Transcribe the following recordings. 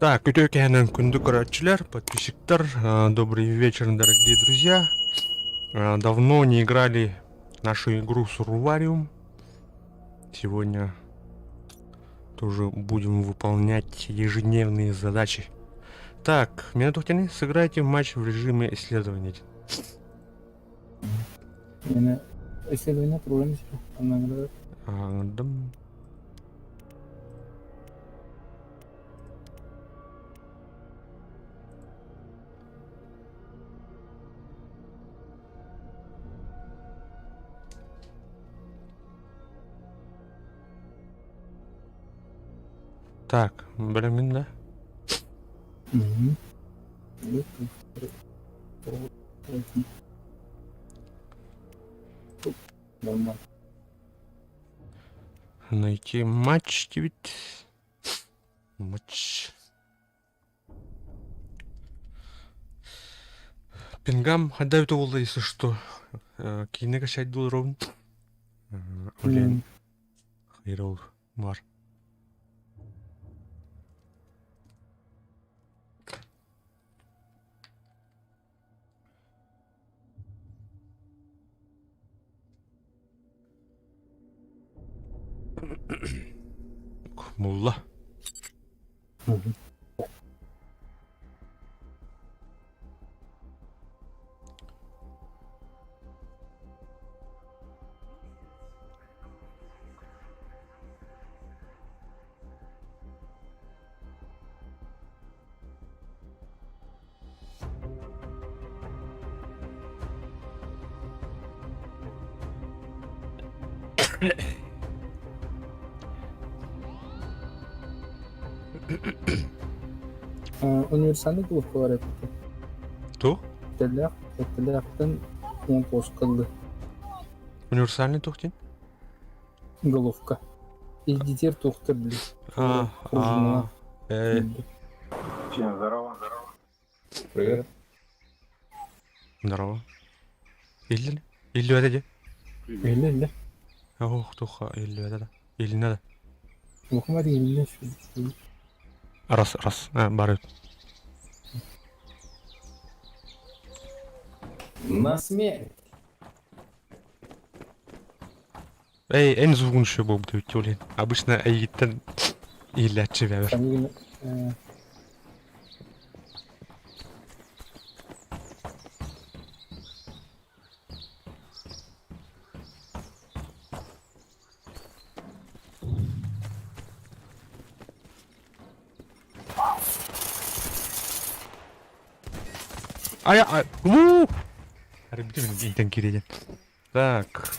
Так, Ütöкенен күнді көрәтшілер, подписчиктар, добрый вечер, дорогие друзья. Давно не играли нашу игру Сурвариум. Сегодня тоже будем выполнять ежедневные задачи. Так, Менатухтяны, сыграйте матч в режиме исследования. Yani исследование трудно anlamında. Anladım. Так, білемін да? Нормально. Найти матч, ведь. Матч. Пингам отдают его, если что. Кине качать был ровно. Олень. Хайрол. Мар. Мулла. Универсальный головка var hep. Кто? Телляқтан 10 пост кылды. Универсальный тухтин? Головка. Идитер тухтыр бли. Всем Здорово. Привет. здорово. Или? Или это где? Или. Ох, туха, или это. Или надо. Мухаммад или. Раз. Бары. На смерть. En uzun şey bu diyor. Обычно eğitten ilaççı verir. Фамилия. Ай. Harbi değil mi? İlkten gireceğim. Так.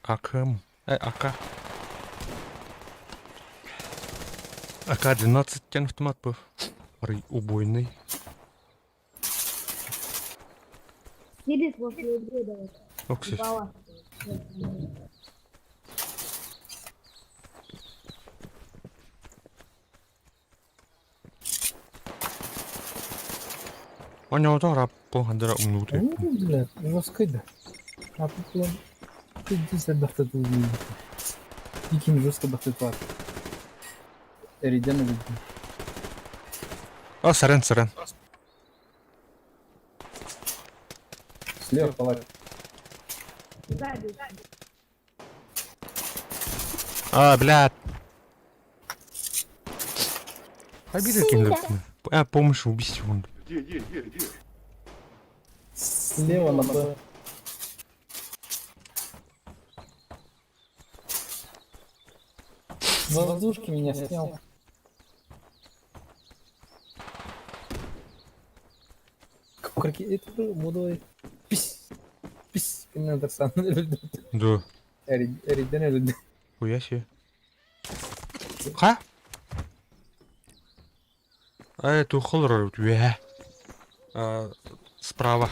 Акым. АК. АК-12 тян автомат был. Убойный. Сидит возле игры, давай. Оксис. Бала. Он не удара по хандера умнутый. Блядь, жесткойда. А тут lan. Ты sen bakta tuğdun. İkimiz jostka bakta var. Eriden öldü. А, сорян. Слева палат. Сзади. Блядь. Обидел кинуться. Помощь в убийстве. Где? Слева на Б. С воздушки меня снял. Это мудой. Пис. Kimden sen öldü. Да. Eriden öldü. Хуя себе. Ха? Это ухолор. Справа.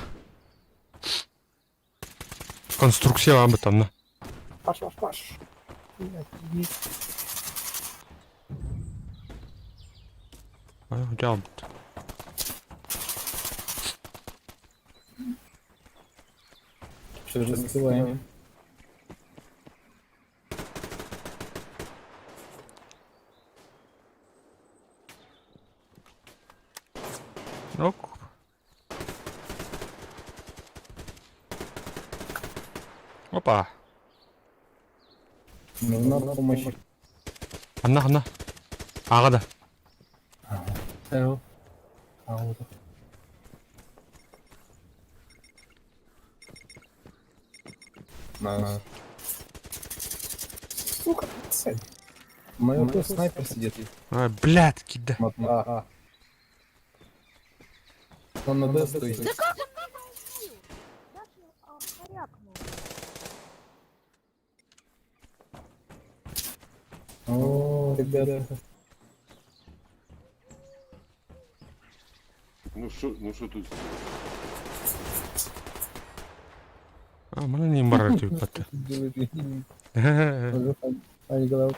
Конструкция об этом, на. Паш. Делал. Что же успеваем? Ок. Опа. Нужна помощь. Ана. Ағада. Эу. Вот. На. Сука, цель. Мой вот снайпер сидит. А, блядь, кида. Ага. Он на Д стоит. Харякнул. О, ребята. Ну що тут? А, мене не морать випати. Ай, голова.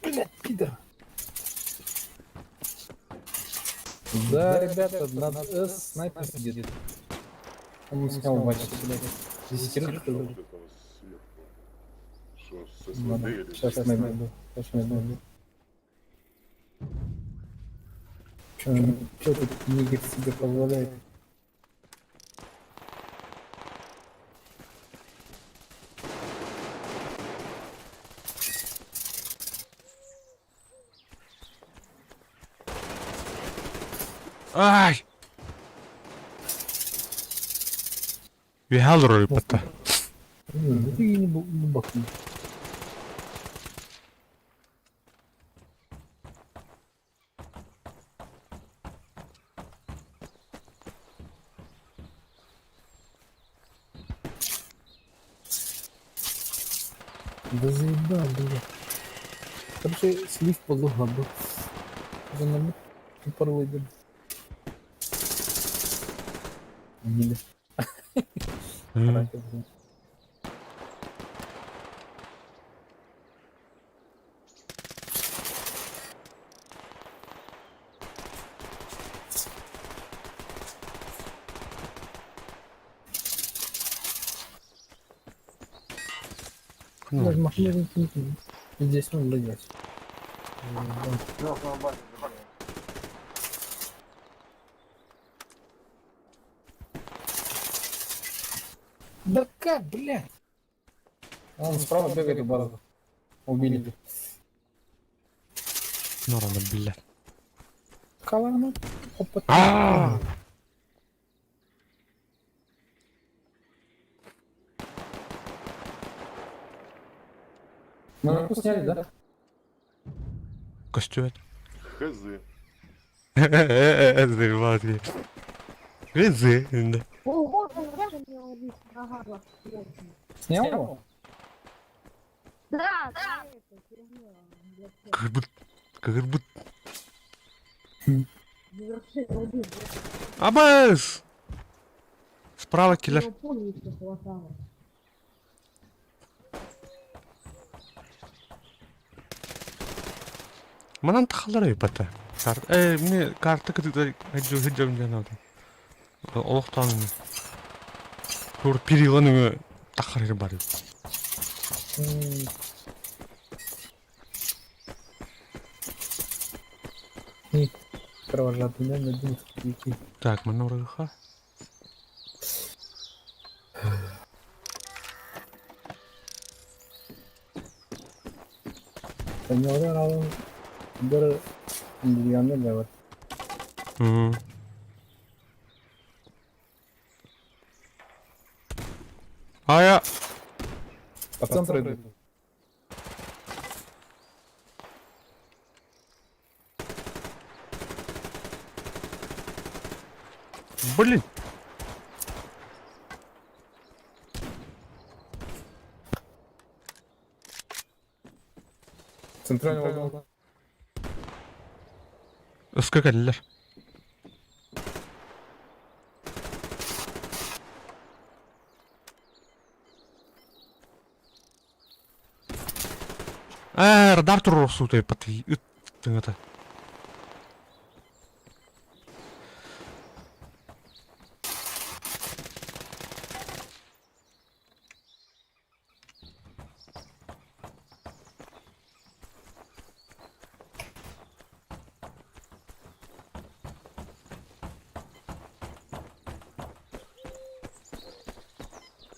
Блядь, пидор. Да, ребята, над С снайпер сидит. Он снял матч, блядь. Десятерых, что ли? Що, з СВД или? Сейчас найду. Сейчас найду. Чё тут нигер себе позволяет? Ай! Вігалрою пата. Ты не бахни. Да заебал, блядь. Короче, слив подлога был. За нами тупор выйдет. Не Ну, махни. Здесь он блядь. Да как, блядь? Он справа бегает у базы. Убили. ну рано, блядь. Калана. Опа. А! Ну, сняли, да? Костюм. Хз. Заебал. Грызы. Ого, даже не убить. Ага, Снял его? да, это херня. Как будто... Завершение убить. Абас! Справа киллер. Его пули еще хватало. Манан тахалар пата. Мне карта кыдык хеджем жанады. Олохтан. Тур периланы тахар бар. Кровожадный, да, надеюсь, идти. Так, мен орайга. Señora, bir dünyanın ne var? Ая. По центру идут. Блин. Центральный вагон. Скакалилер. Радар туросу той пати. Тыңата.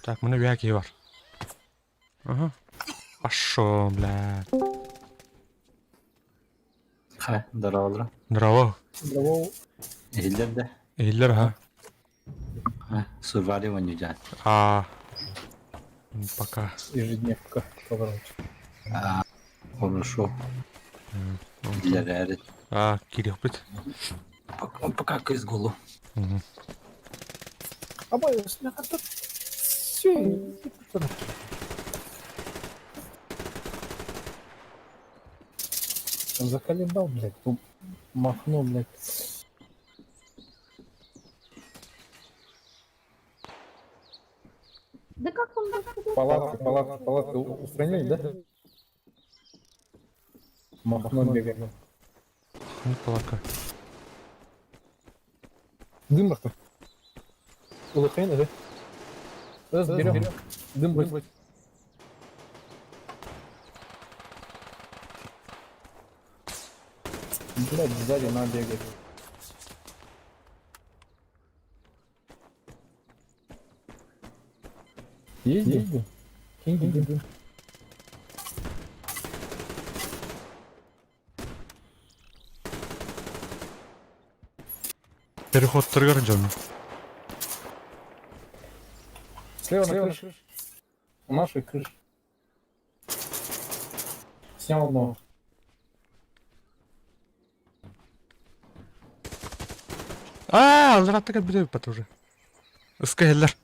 Так, мене вяки бар. Ага. Пошо, блядь. Хай, здорово. Здорово. Здорово. Елдерде. Эйлер, ха. Сурвари ойнayacağız. Пока. Ежедневка. Поворот. Хорошо. İleri. Кирилл, бит. Пока кız голу. А боюсь, на как-то все. Он заколебал, блядь. Махнул, блядь. Да как он так Палатку устранили, да? Махнул, бегает. Ну, палака. Дым что? Улучшение, да? Берем. Дым будет. Блядь, сзади надо бегать. Есть дым? Кинь дым. Переход триггерджен. Слева на крыше. У нашей крыши. Снял одного. Алратыга бідеу пат уже. Скайлер.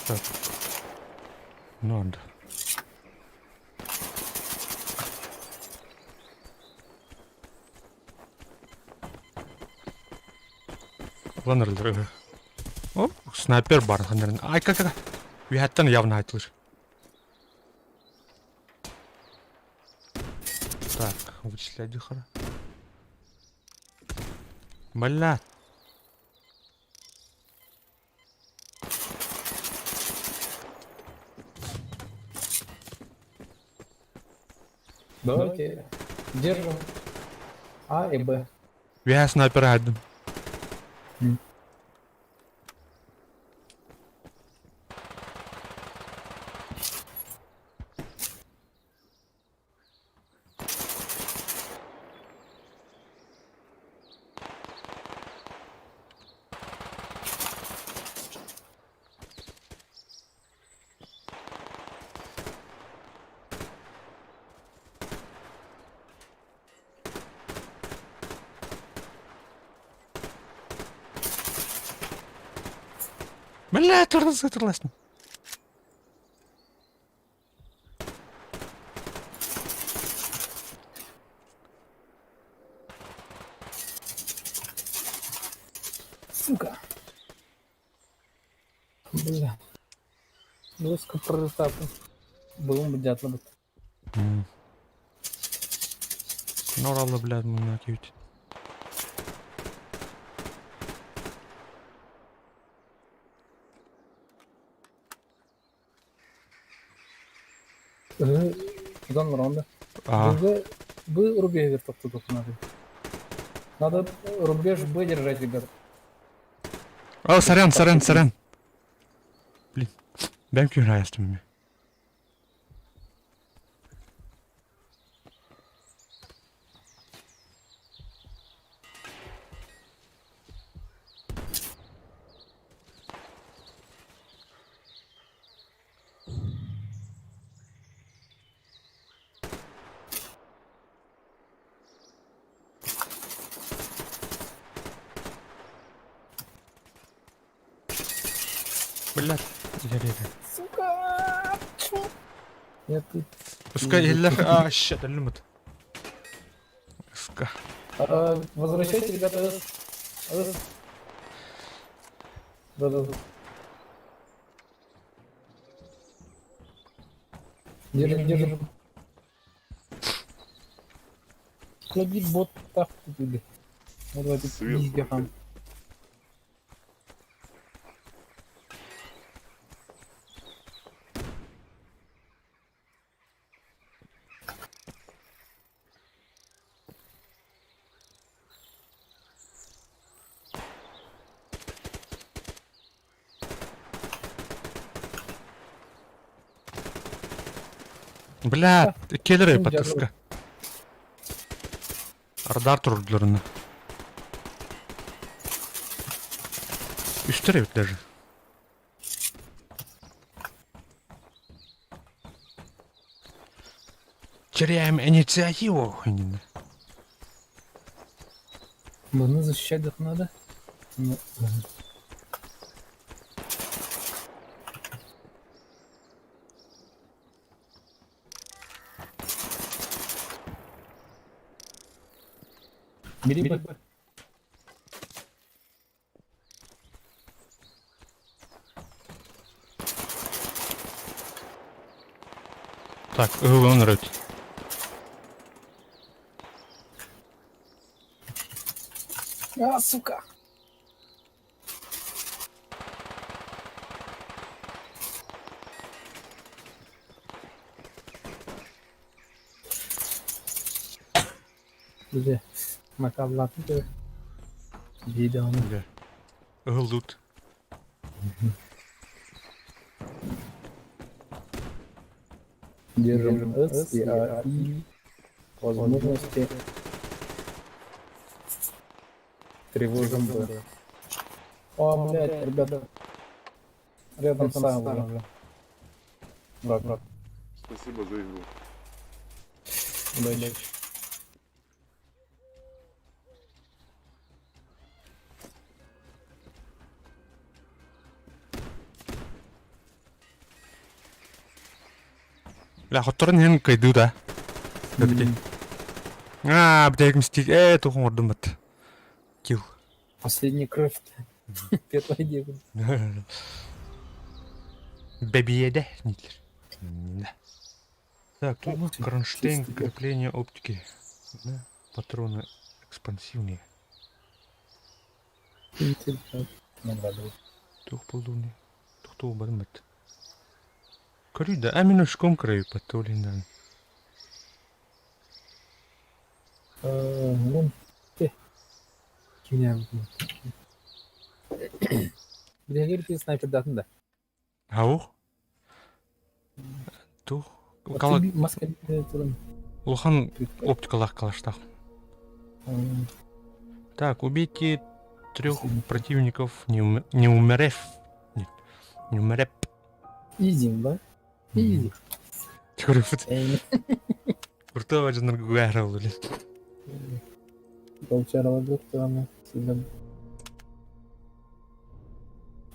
Так. Надо. Ланерлер. О, снайпер бар хандрын. Ай, как. Вяттан явно айтылыр. Так, вычислять дихара. Блядь. Давайте держим А и Б. Вя снайпер айдым. Блядь, разыгралась. Сука. Бля. Близко проростати. Було б дятла б. Норалла, блядь, мене кють. Кудан var onda? Ага. Вы рубеж вертовку только надо. Надо рубеж Б держать, ребят. Сорян. Блин. Бәм күйін аястым мен. Блядь, иди. Сука! Я тут. Уска еллер. Shit, әлімет. Уска. Возвращайте, ребята. Да. Держи. Клади бот так туди. Ну давайте Свет пизде пропил. хам. Бля, келер Сен епат, жазып уска. Радар тұрдыларына. Üstler evet даже. Теряем инициативу. Bunu защищать их надо. Ну, Бери. Так, он рыт. Сука. Güzel. Makavlatı da. Biri onu. Бля. Глут. Держим С и возможности тревожим Б. О, блядь, ребята. Рядом сам уже. Враг. Спасибо за игру. Удачи. Бля, хоттарын хэн кайду да. Бля. Бля, мстик. Тухын ордон бат. Кил. Последняя кровь. Первая девушка. Бебиеде. Нитлер. Да. Так, тут кронштейн, крепление оптики. Да. Патроны экспансивные. Тух полдуни. Тух тух бармет. Коррида, именно шком краю патолин. Вон. Киня. Бля, говорит, снайпер датын да. Хаух? Тух. Кала Маска туран. улхан оптикалах калаштах. Так, убейте 3 противников, не умерев. Нет, не умерев. Изи, да? Изи. Чурифут. Уртова жанр гуарал, блин. Полчара доктора она всегда.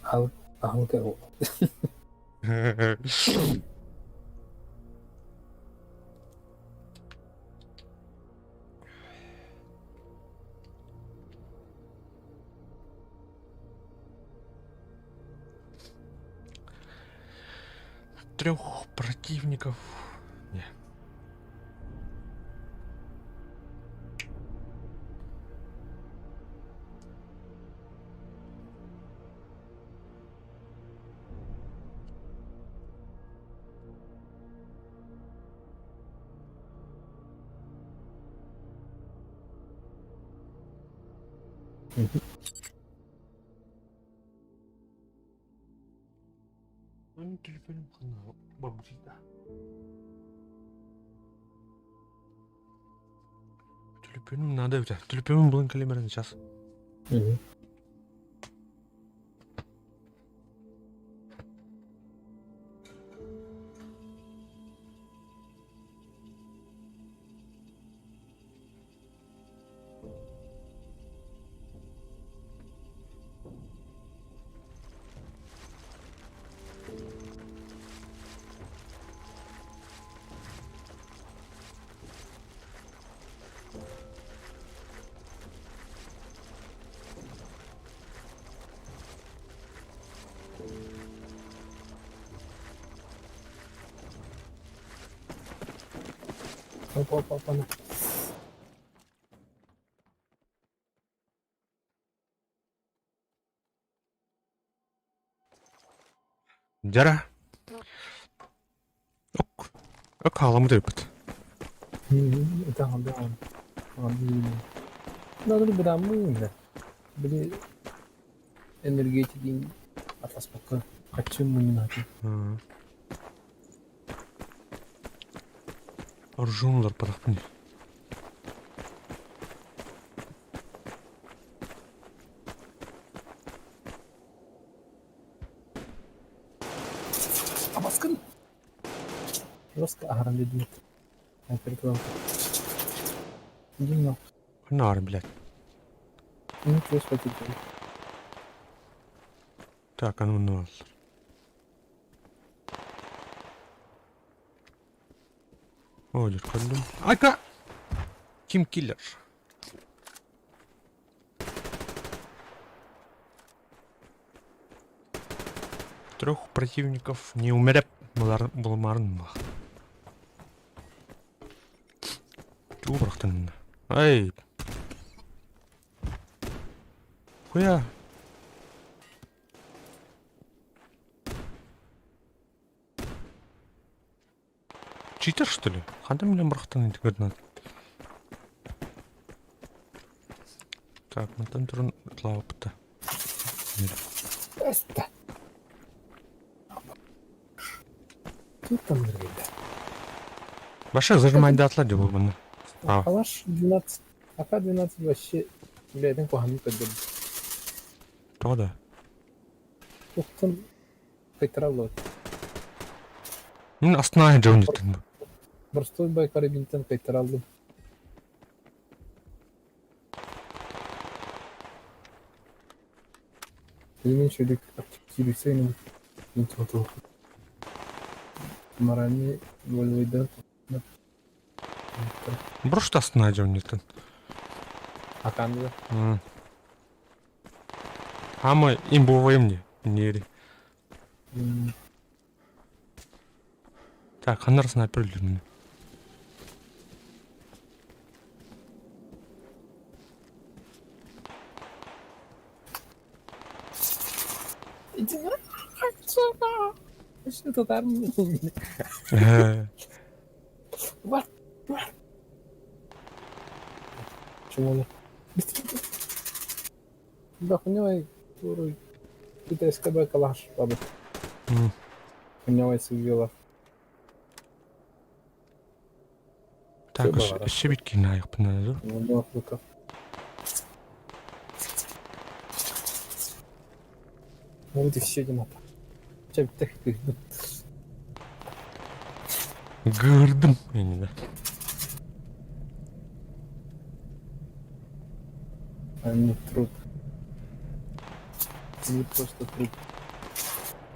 Кого? 3 противников. Не. Ini телефоным канал бабушка. Телефоным надо у тебя. Телефоным блин калимер сейчас. Опа. Жара. Ок халамы дэпэт. Это да. Надо ли брамы, били энергетики атлас пока хочу мы не надо. Оружунулар падахпын. Абаскан. Жестко агран дедит. Перекрыл. Димно. Нар, блядь. Ничего схватить. Так, а ну ал. Ой, көндüm. Айка! Ким киллер? Трех противников не умереп булмарын. Чубрахтын. Ай. Хуя. Читер, что ли? Ханда меня брахтан это годно. Так, мы там турн лапта. Эста. Тут там ребята. Баша зажимай до отлади был бы. А, Калаш 12. АК-12 вообще, блядь, den kohan kadar. то да. Уктан кайтаралот. Мен астына жауынеттен. Простой бай карабинтен кайтаралдым. Мен шөлік активизирую интеллектуал. Моральный волевой. Брошта астына жауынеттен. Аканды. Ама им буваем не. Нери. Так, ханар снайперлер. Иди на. Что там? What? Чему он? Быстрее. Да, хуйнёй. Ты СКБ калаш, бабы. Хуйнёй сувела. Так, Всё было, еще битки на их пназу. Ну, ну-ка. Ну, вот и все, Димота. Чем ты Гырдым. Я не да. Они труд. Не просто труд.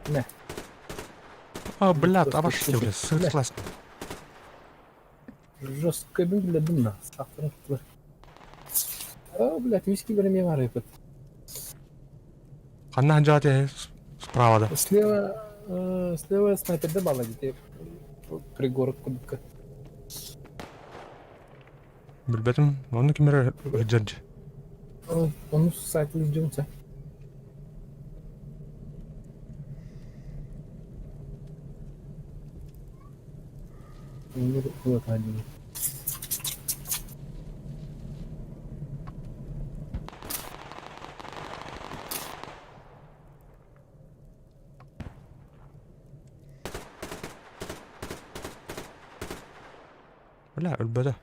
Не. А, блядь, Просто обошли, тупо. блядь, согласен. Жестко выглядим на. А, блядь, виски время репет. Ханна джате справа да. Слева снайпер да бала где пригорок кудка. Билбетим, оны кимер жадж. Он сайт лежит. Вот один. Бля, өлбөдө.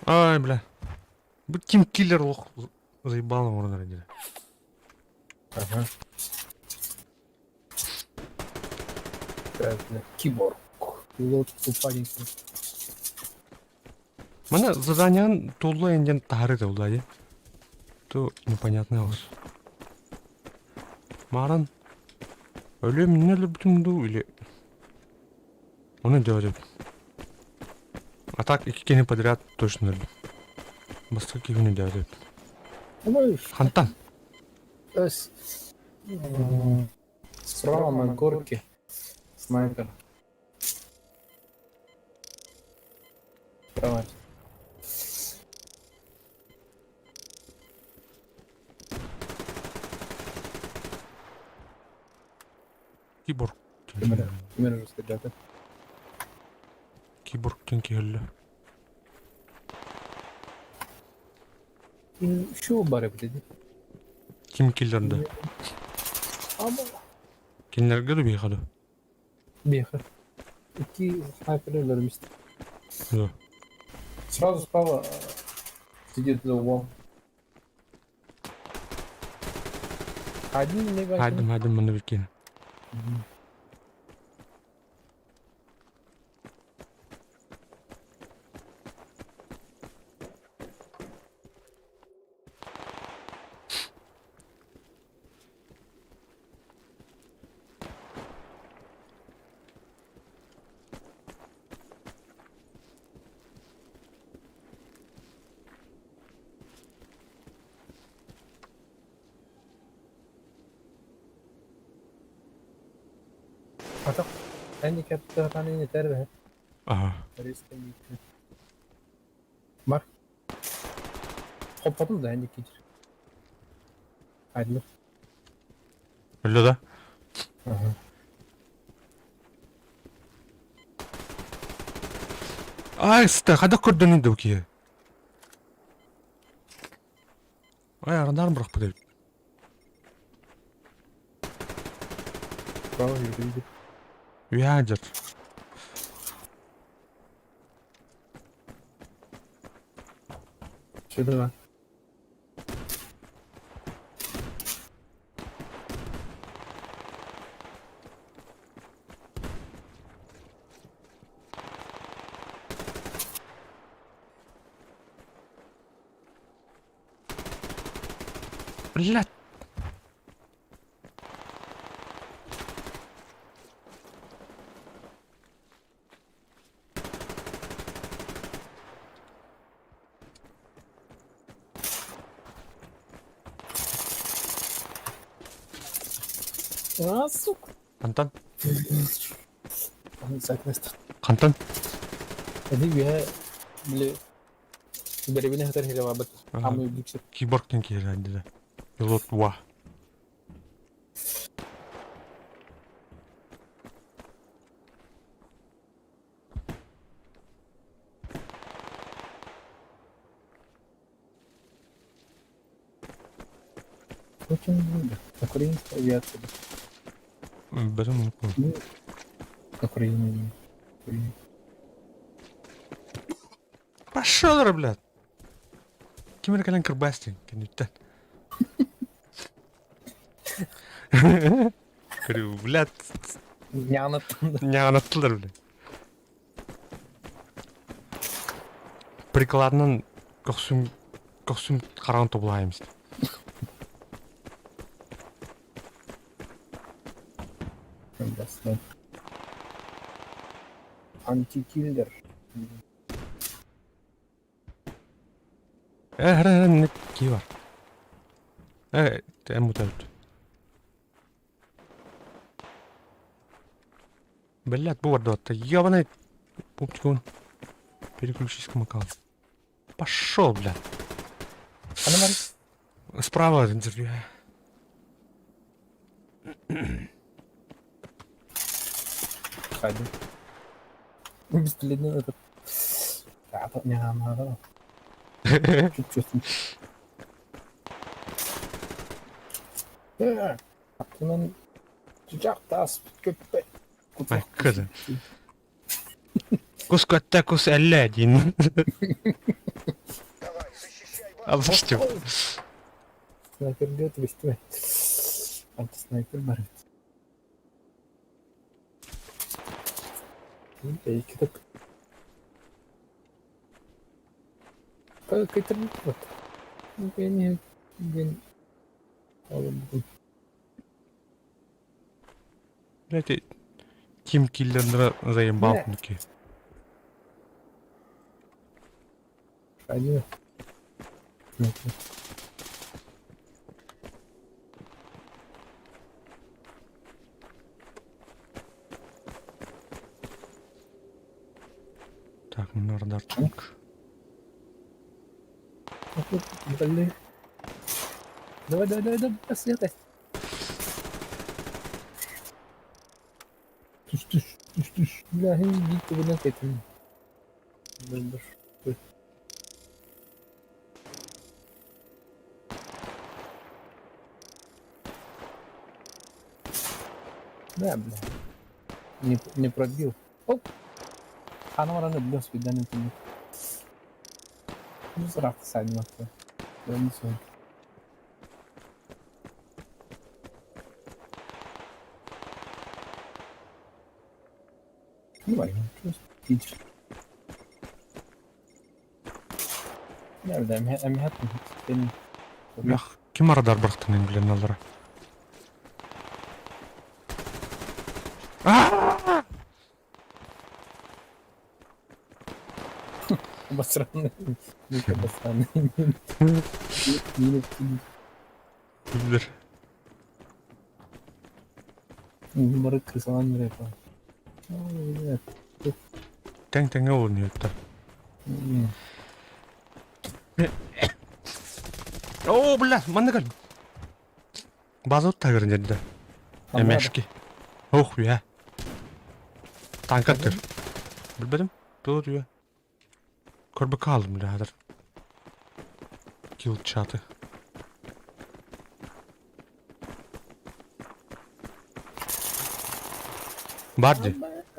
Ай, бля. Ким киллер лох заебал на уровне ради. Ага. Так, киборг. Лот тупаненький. Мана задание тулы инден тары да улай. То непонятно ос. Маран. Ölüm ne lübdüm du или Onu diyorum. А так iki kere подряд точно. Басқа кегіні дәуді. Ой, Хантан. Ось. Справа на горке. Снайпер. Кровать. Киборг. Кемер расстрелять. Киборгтен келді. Şu bari dedi. Ким келдерді? Ama Кенлерге де бейхады. bir. İki снайперler işte. Да. Сразу справа сидит за углом. Один не Хайдым, хайдым, мұны бекені. Atak. Handicap'ta tane yeter be. Aha. Reis'ten gitti. Bak. Topladım da handicap. Haydi. Öyle da. Aha. Ай, сте, қайда көрдің енді өке? Ай, арандарын бірақ бұдай. Bravo yürüdü. Вядер. Şurada var. Блядь. Aa сука. Қантан? Saklaştı. Қантан? Hadi ya. Bile. Beribine kadar hele var bak. Aha. Ama yüksek. Киборгтен келді әнді де. Пилот уа. Очень много. Украинская авиация. Бәрім ұнып. Ну, Украина. Украина. Пошел, блядь. Кемер кәлін кірбәстен, кәнеттен. Кіру, блядь. Не anlattım da. Не анаттылар, блядь. Прикладынан көксім қараған тобылаймыз. Aslında. Anti-killer. Әрі, ки бар. Әмі өтәуді. Блядь, бұл барды отта. Ебаный. Пупчикон. Переключись к макалу. Пошел, блядь. Ana var. Справа интервью. Haydi. Biz dilediğini öpüp. Ya bak ne anladı. Çok çözüm. Aklının sıcak tas köpek. Ай, кызы. Кус көтті, кус әлі дейін. Ал что? Снайпер идет, вестime. Анти-снайпер var. Belki de kaçırmış bak. Ben oğlum bu Блядь, Тим киллер'ları заебал таки. Пойдёт. Нет, нет. Так, мына радарчик. Блин. Давай, давай, давай, давай, посветай. Түш. Бля, гит тугунан кетин. Dur. Да, бля. Не пробил. Оп. Ханамараны бля свидание тебе. Ну, сразу садим отца. Я не знаю. Давай, ну, пить. Nerede? Emnihat mı? Benim. Бях, ким радар бырықтың білен алара. Обосранный. Ну-ка, обосранный. Yine Билдер. numara kırsalan nereye yapalım? Evet. Тең-теңе ойнайды да. О, бля, мында кел. База тагыр жерде. Эмешки. Ох, я. Танкаттыр. Билбедим. Болот я. Көрбө калдым эле азыр. Килл чаты. Барди.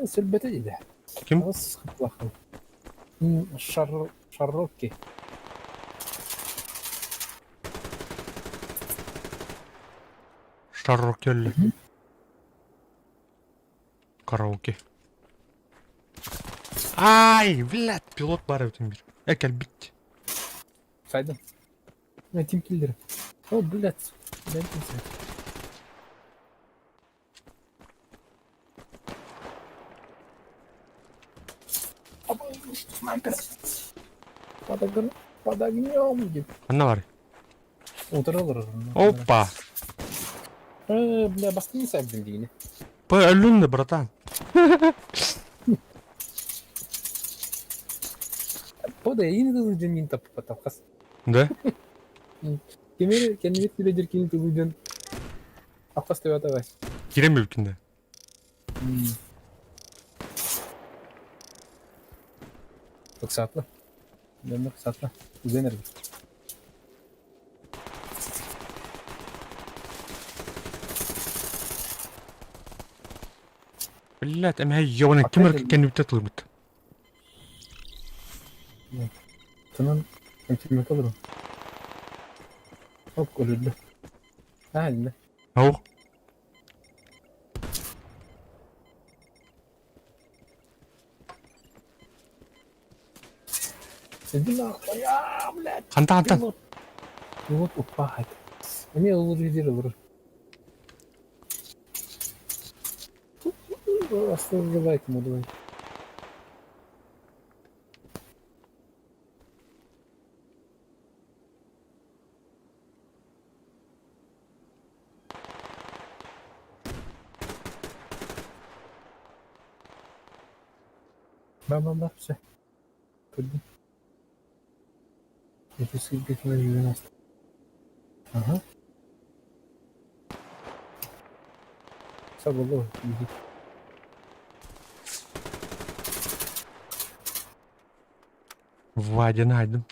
Сülbete dedi. Kim? Nasıl bakalım. Şarroki. Шаррокелли. Караоке. Ай, блядь, пилот бар өтен бир. Экел бит. Saydım. Ne tim killleri. Oh blöd. Ne diyorsun? Sniper. Подогнем gibi. Анда бар. Oturalım. Опа. Бля, баскını saydın yine. По ölünde братан. Poda yine de hızlıcan yine tapkas. Да? Kendini süredir kendini hızlıcan. Tapkas tevi atavay. Giremiyor ülkende. Çok saatli. Dönmek saatli. Uzanır. Блядь, эми ёбаный ким эркеккен үтө тылбыт. Tamam. Temsilmek alırım. Hop golüldü. Ha elinde. Ау. Сиди нахуй. Блядь. Хантан. Вот упахать. Мне лучше видели вру. Оставляйте ему давай. Бам, все. Пойди. Я тут себе твою 90. Ага. Все было. Иди. Вадя найдем.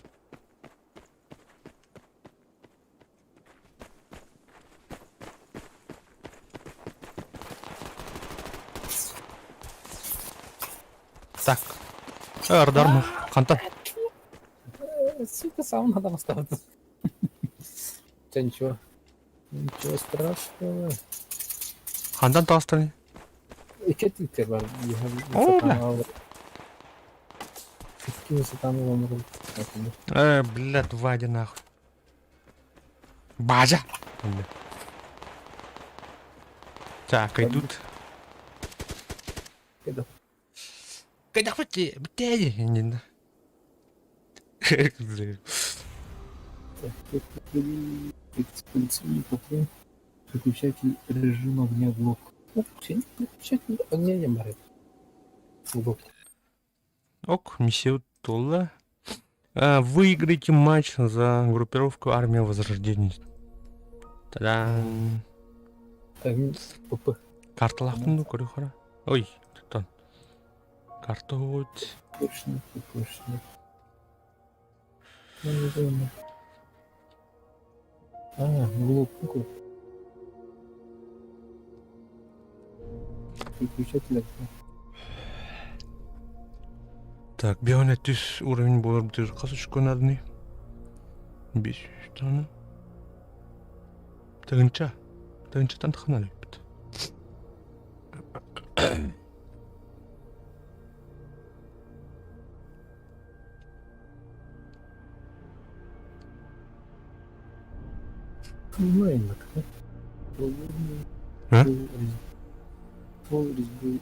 Так. Радар мı? Хантан. Сука, сам надо остаться. Хотя ничего. Ничего страшного. Хантан тастырны. İki Twitter var. Oo, bля. İki высотаны olmalı. Блядь, Вадя нахуй. База. Так, идут. Кайда? Кайда хоть битяди, не на. Экспансивный патрон. Переключатель режима огня блок. Переключатель огня не барет. Блок. Ок, миссия Тула. Выиграйте матч за группировку Армия Возрождения. Та-дам. ПП. Карта лахтунду корюхара. Ой, тон. Карта вот. Точно. Ну, не знаю. Блок. Какой? Переключатель огня. Так, бионетис уровень бордыр касочку надны. Без таны. Тагынча тантхана лепит. Нормально. А? Пол резьбы.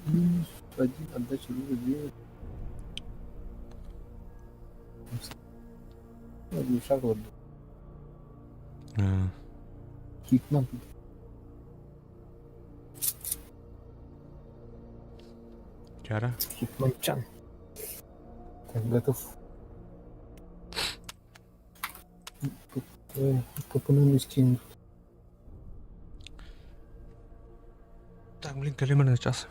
Минус 1 отдача резьбы. Один шаг вот. Хитман. Чара. Хитман-чан. Так, готов. Попану стену. Так, блин, калимер на час.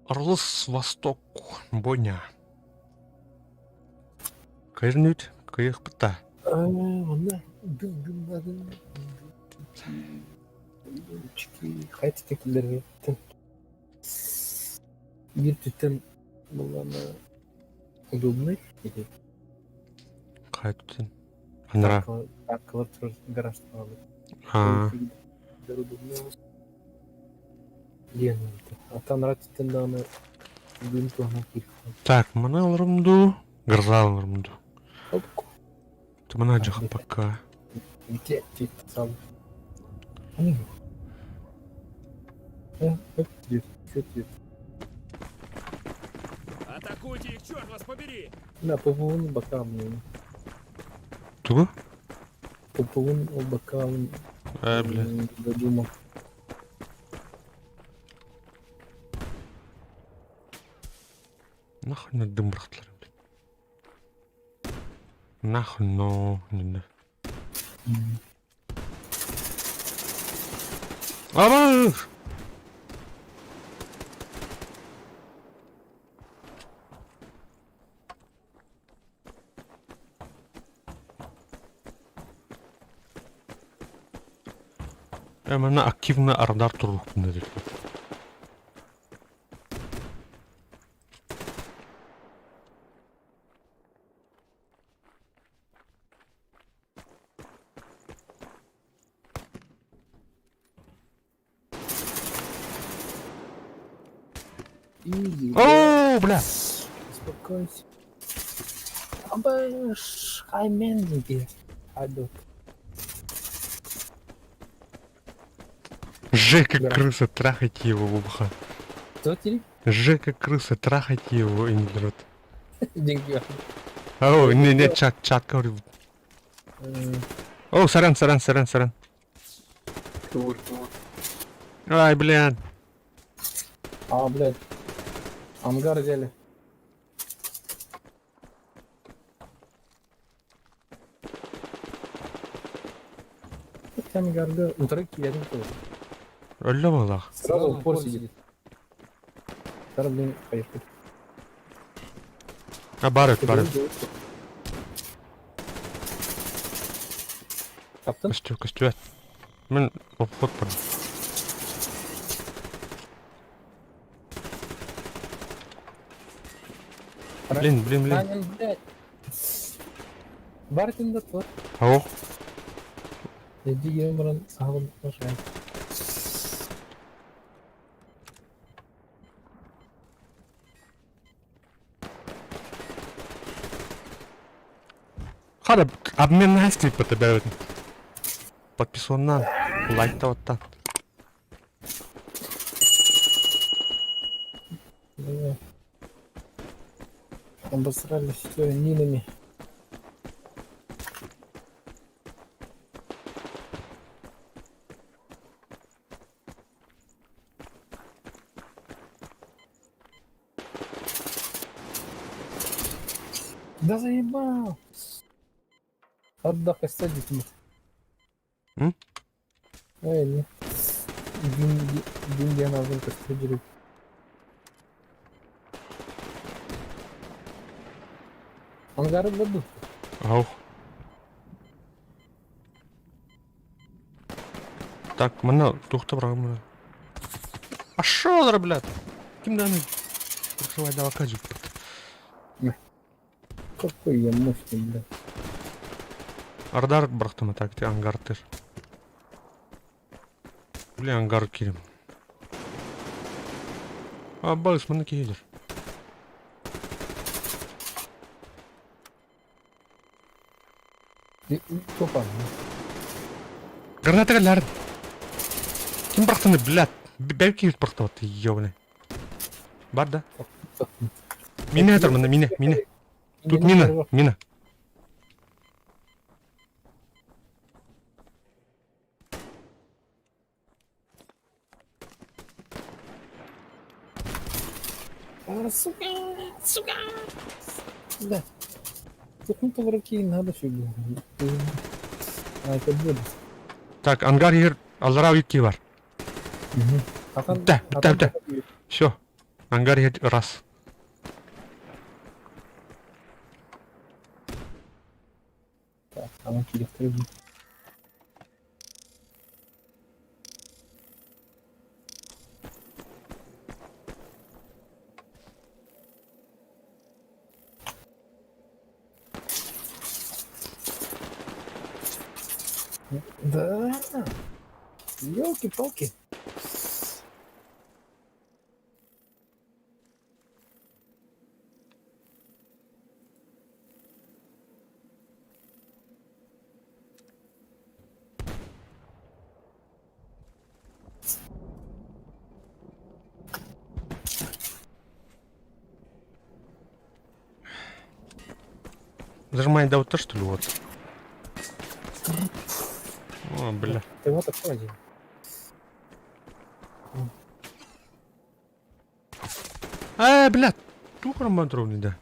Орлыс Восток, Боня. Кайрнют, кайых пыта. Мына қайты текілдерге бір түттен болғаны удобный или Кайтын. Анра. арқылы тұрыр гаражды А, атан ратиттен дағаны бүгін туғана келіп так, мана алырымду. Гырза алырымду. қалдық. Ты мана жақ пока. Где ты сам? Что ты? Атакуйте их, черт вас побери! Да, по-моему, бокам не. Тугу? По-моему, бокам Бля. додумал. Нахуй на дым брахтлар. Нахуй, но... Не. Абаш! Мана активно радар туруктунда деп. О, бля! Успокойся. Абаш, хаймен где? Адок. Жека Да. крыса, трахайте его, бубха. Кто тебе? Жека крыса, трахайте его, Индрот. Деньги. О, не, чат, говорю. О, сорян. Ай, блядь. Блядь. Ангар взяли. Ангарда утра килядин тоже. Өлі болақ. Сразу упор сидит. Зараз, блин, поехали. Бар өт. Таптың? Көсту. Мен обход бар. Блин. Санин, блядь. Бартинда тур. Ау. Эдди Емран сағым қошай. Хада обмен настрій по тебе. Подписоннан. Лайкта оттан. Да. Обосрали все минами. Да заебал. Отдохай, садись. М? Не. Деньги на рынке стреляют. Ангары будут. Ау. Так, мына тоқтап мына. Пошёл, блядь. Кимді аны? Прикрывай, давай, кажу. Какой я мощный, блядь. Ардар бұрақтыма так, те ангар тер. Блин, ангар керем. А, балыс, мына кейдер. Топа. Гранатаға ләрін. Ким бұрақтыны, блядь. Бәл кейд бұрақтыватты, ебаный. Бар да? Мина атыр, мына, мина. Тут мина. Сука. Да. Тухнуто в руки надо фигу. А это будет. Так, ангар ер, аллара үйітке бар. Бітті. Все. Ангар ер рас. Так, она келектіріп. Да. Ёлки-палки. Зажимай да вот то, что ли, вот. О, бля. Ты вот такой один. Блядь. Тухром мадровни, да.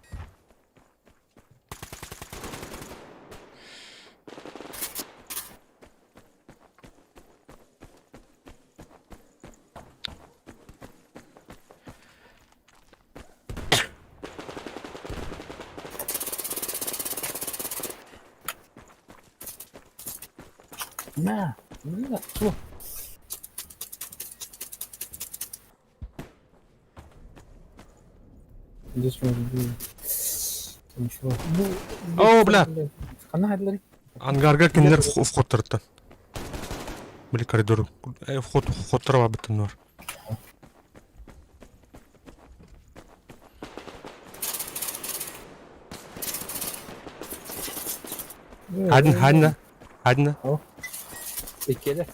На, фу. Здесь может быть ничего. О, бля. Она говорит, Ангарга кемдер вход тұрды. Бля, коридор. Вход тұрға бітін бар. Hadna. Икеде.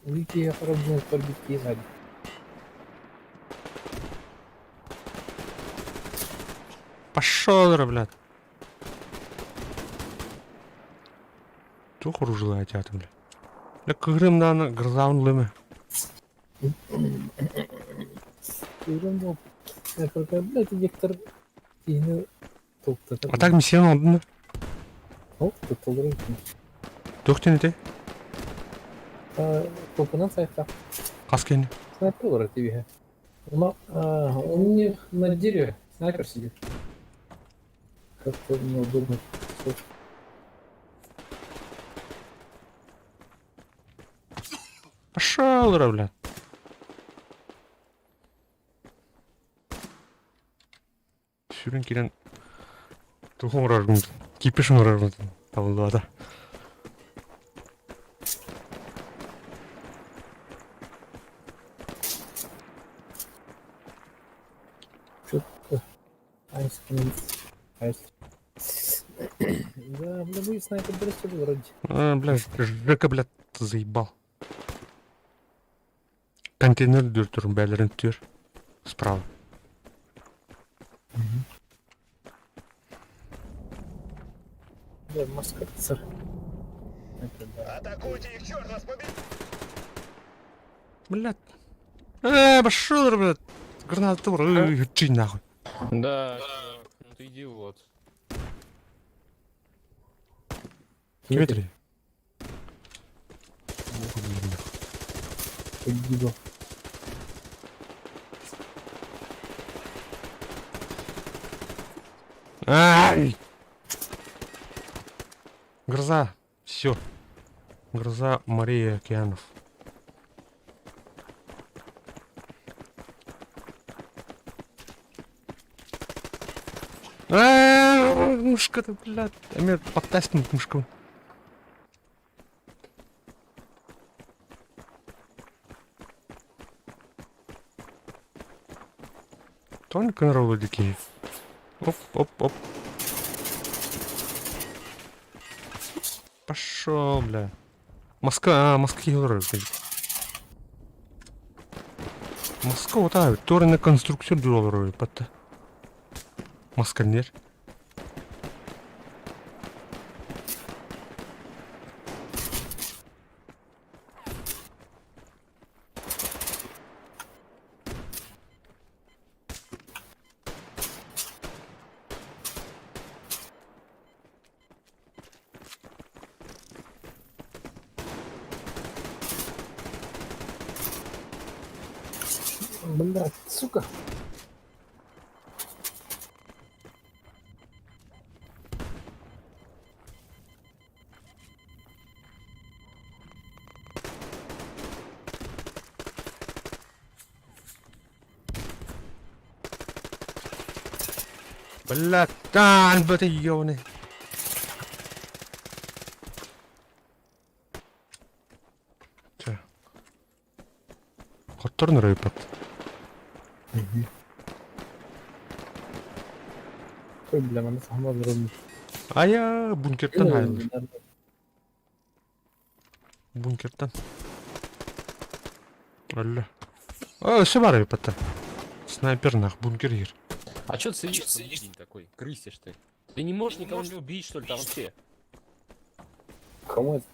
Уйти оправдывает подбитки сзади. Пошел, блядь. Тух оружие атят, бля. Бля, кырымдан грызаун лымы. Үйрен болып. Блядь, Виктор кейіні тоқтатады. А так миссияны алдın da. Оп, тут толдырын. Тоқтен ете. Топынан сайыққа. Қаскені. Снайпер бар тебе. У них на дереве снайпер сидит. Как-то неудобно. Пошел, блядь. Сүйрен келен тухун урармын. Кипишин урармын. Табылбада. Чё-то. Айскрим. Да, бля, вы снайпер бросили вроде. Бля, Жека, блядь, заебал. Контейнер дürtürüm, бәлерін түр. Справа. Бля, маска сыр. Атакуйте их, черт вас побери! Блядь. Пошел, блядь. Гранату, чинь нахуй. Да, чувак, ну ты идиот. Дмитрий. Гиго. Ай! Гроза. Все. Гроза морей и океанов. Мышка-то, блядь. А меня подтаскивает мышка. Только на ролодики. Оп, оп, оп. Пошел, бля. Маска хилры. Маска вот так. Тори на конструкцию долларов. Пата. Масканер. Блядь, сука. Блядь, альбата ёбаный. Чё? Хоттор нырый пат. Ой, бля, мене сама зробив. А я бункерден айылыр. Бункерден. Өлі. Өсі бар патта. Снайпер нах, бункер гир. А чё ты сидишь целый день такой? Крысишь ты. Ты не можешь никого не убить, что ли, там вообще? Кому это?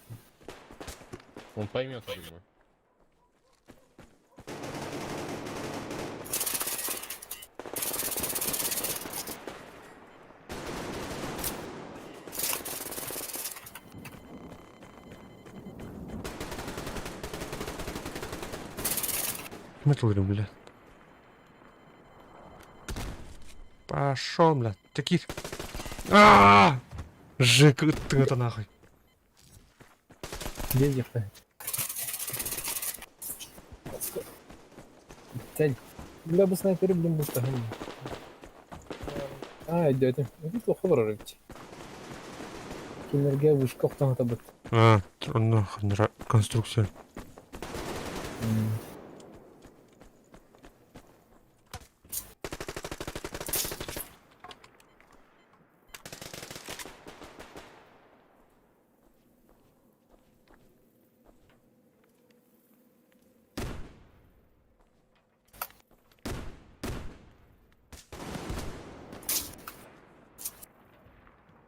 Он поймет, я думаю. Металлурим, бля. Пошел, бля. Таких. Жек, ты это нахуй. Где ехать? Тянь. Бля, бы снайпер, блин, будет таган. Идёте. Это плохо врарывать. Энергия вышка, кто это будет? Нахуй, конструкция.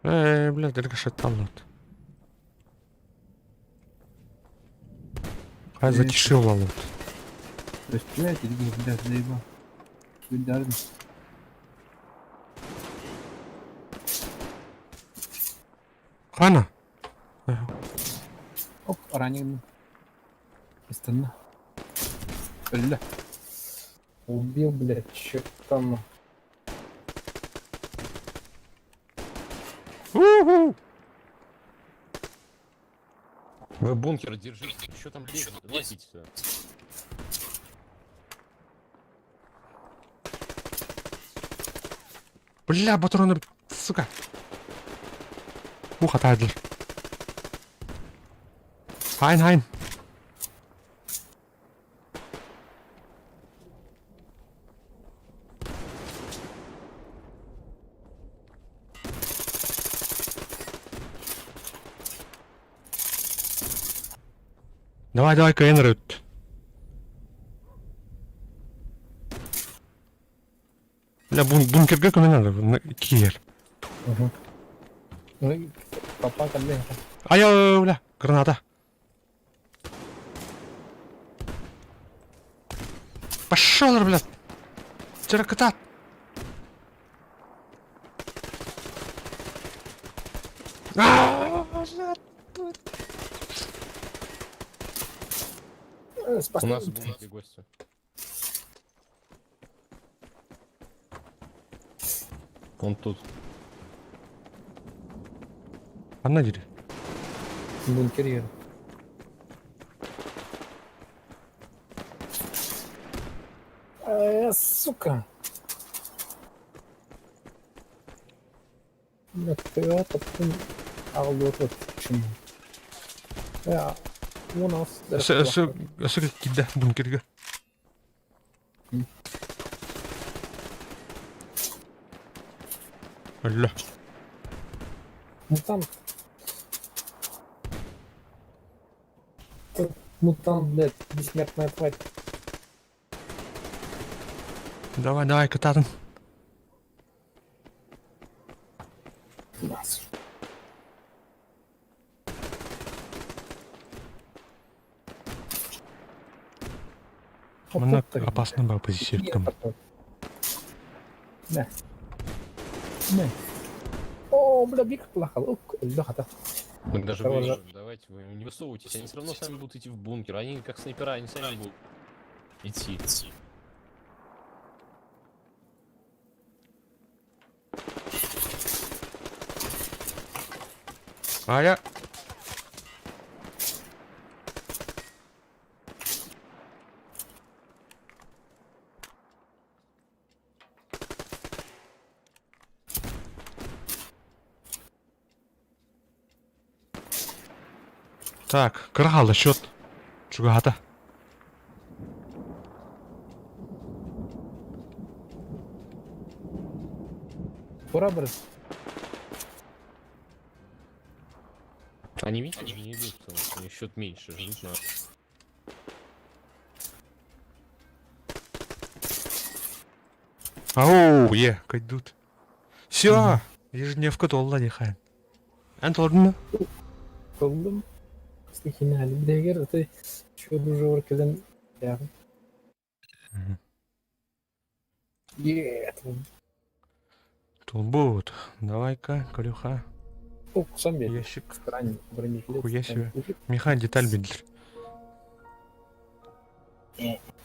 Блядь, только шатал вот. Затишил вот. Расстреляйте, блядь, заебал. Ударно. Хана. Оп, ранен. Остальное. Бля. Убил, блядь, чё там. Вы бункер держите. Что там лезет? Лазите сюда. Бля, патроны, сука. Ух, атайдылар. Хайн. Давай, КНР өт. Бля, бункерге көмен надо, киер. Ну, папа ко мне. Ай, бля, граната. Пошел, блядь. Черкатат. У нас в бункере гости. Он тут. Анна дири. Бункер. Сука. Nakıya taptım. Aldı otur. Şimdi. Ya. Bu nasıl? Өсі кидді бункерге. Өлі. Мутант. Мутант, блядь. Бессмертная тварь. Давай, кататын. Нас. Мына опасный был позиция. Да. О, бля, бик плохо. Öldü хата. Мы даже Того выйдем. Давайте, вы не высовывайтесь. Они все равно сами будут идти в бункер. Они как снайпера, они сами будут идти. А я... Так, кыргалы счет. Чугата. Пора, брат. Они, видите, не идут, потому что у них счет меньше, ждут нас. Ау, кайдут. Все, ежедневка толла дихайн. Ант ордун mu? Oldum. Стихи hali. Bir de eğer öte şu durucu orkadan yani. Толбут. Давай-ка, Калюха. 91. Ящик. Крайне бронежилет. Хуя себе. Меха деталь билдер.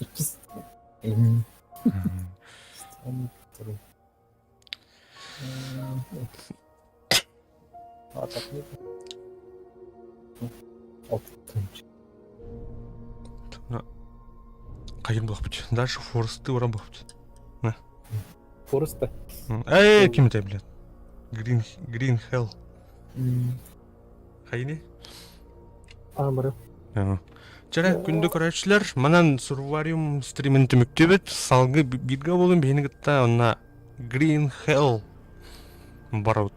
İkisi. Atak нет. Қайын болып бітті. Дальше форсты орам болып бітті. Фореста. Кеметай, блядь. Green Hell. Қайыне? Амыры. Жарай, күнді көрәтшілер, манан Survarium стримін түміктебет, салғы бирге болын бейіні гітта, онна Green Hell барауд.